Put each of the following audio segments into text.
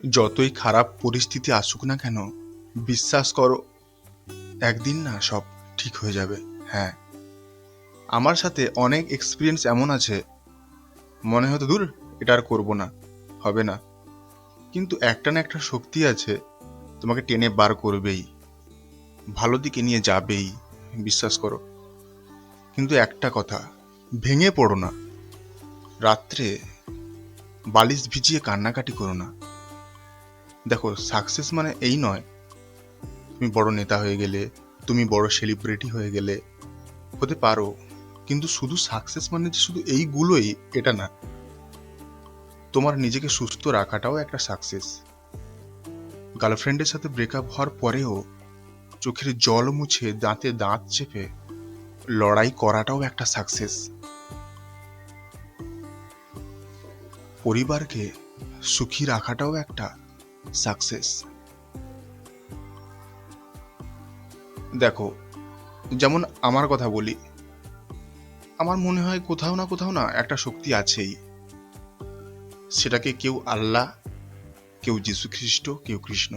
যতই খারাপ পরিস্থিতি আসুক না কেন, বিশ্বাস করো, একদিন না সব ঠিক হয়ে যাবে। হ্যাঁ, আমার সাথে অনেক এক্সপিরিয়েন্স এমন আছে, মনে হতো দূর, এটা আর করবো না, হবে না। কিন্তু একটা না একটা শক্তি আছে, তোমাকে টেনে বার করবেই, ভালো দিকে নিয়ে যাবেই, বিশ্বাস করো। কিন্তু একটা কথা, ভেঙে পড়ো না। রাত্রে বালিশ ভিজিয়ে কান্নাকাটি করো না। দেখো, সাকসেস মানে এই নয় তুমি বড় নেতা হয়ে গেলে, তুমি বড় সেলিব্রিটি হয়ে গেলে। হতে পারো, কিন্তু শুধু সাকসেস মানে যে শুধু এইগুলোই, এটা না। তোমার নিজেকে সুস্থ রাখাটাও একটা সাকসেস। গার্লফ্রেন্ডের সাথে ব্রেকআপ হওয়ার পরেও চোখের জল মুছে দাঁতে দাঁত চেপে লড়াই করাটাও একটা সাকসেস। পরিবারকে সুখী রাখাটাও একটা সাকসেস। দেখো, যেমন আমার কথা বলি, আমার মনে হয় কোথাও না কোথাও না একটা শক্তি আছেই। সেটাকে কেউ আল্লাহ, কেউ যীশু খ্রিস্ট, কেউ কৃষ্ণ,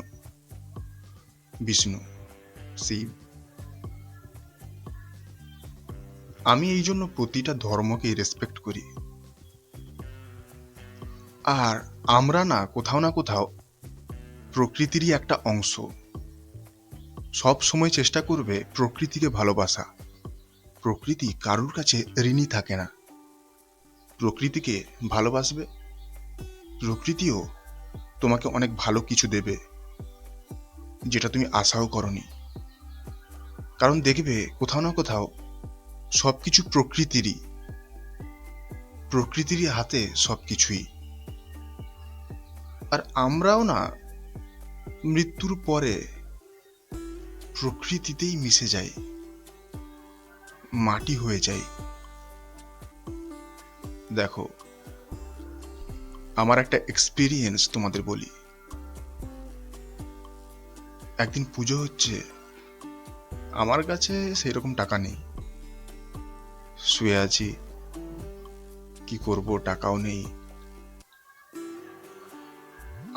বিষ্ণু, শিব। আমি এই জন্য প্রতিটা ধর্মকে রেসপেক্ট করি। আর আমরা না কোথাও প্রকৃতিরই একটা অংশ। সব সময় চেষ্টা করবে প্রকৃতিকে ভালোবাসা। প্রকৃতি কারুর কাছে ঋণী থাকে না। প্রকৃতিকে ভালোবাসবে, প্রকৃতিও তোমাকে অনেক ভালো কিছু দেবে, যেটা তুমি আশাও করনি। কারণ দেখবে কোথাও না কোথাও সবকিছু প্রকৃতিরই হাতে সবকিছুই। আর আমরাও না মৃত্যুর পরে প্রকৃতিতেই মিশে যাই, মাটি হয়ে যাই। দেখো, আমার একটা এক্সপিরিয়েন্স তোমাদের বলি। একদিন পুজো হচ্ছে, আমার কাছে সেই রকম টাকা নেই, শুয়ে আছি, কি করব, টাকাও নেই।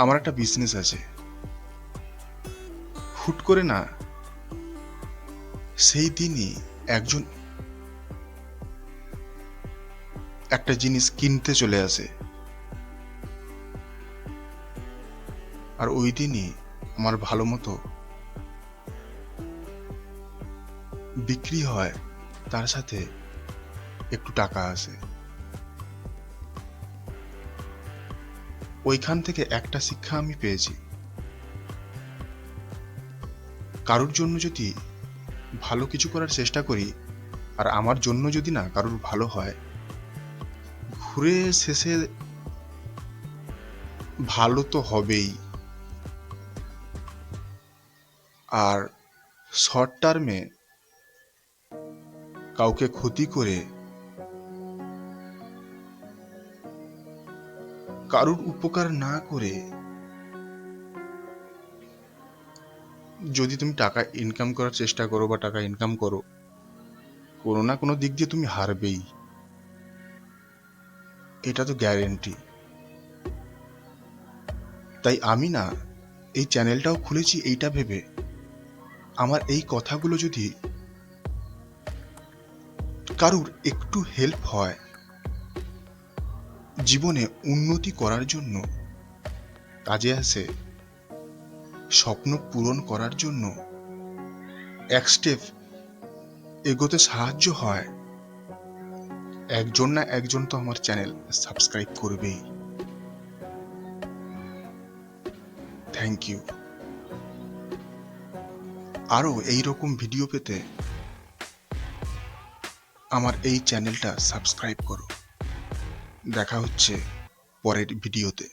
আমার একটা বিজনেস আছে। হুট করে না সেই দিনই একজন একটা জিনিস কিনতে চলে আসে। আর ওই দিনই আমার ভালো মতো বিক্রি হয়, তার সাথে একটু টাকা আসে। ওইখান থেকে একটা শিক্ষা আমি পেয়েছি, কারোর জন্য যদি ভালো কিছু করার চেষ্টা করি, আর আমার জন্য যদি না কারোর ভালো হয়, ঘুরে শেষে ভালো তো হবেই। আর শর্ট টার্মে কাউকে ক্ষতি করে কারোর উপকার না করে যদি তুমি টাকা ইনকাম করার চেষ্টা করো বা টাকা ইনকাম করো, কোনো না কোনো দিক দিয়ে তুমি হারবেই, এটা তো গ্যারেন্টি। তাই আমি না এই চ্যানেলটাও খুলেছি এইটা ভেবে, আমার এই কথাগুলো যদি কারুর একটু হেল্প হয় জীবনে উন্নতি করার জন্য, কাজে আসে, স্বপ্ন পূরণ করার জন্য এক স্টেপ এগোতে সাহায্য হয়, একজন না একজন তো আমার চ্যানেল সাবস্ক্রাইব করবেই। Thank you. আরও এইরকম ভিডিও পেতে আমার এই চ্যানেলটা সাবস্ক্রাইব করো। দেখা হচ্ছে পরের ভিডিওতে।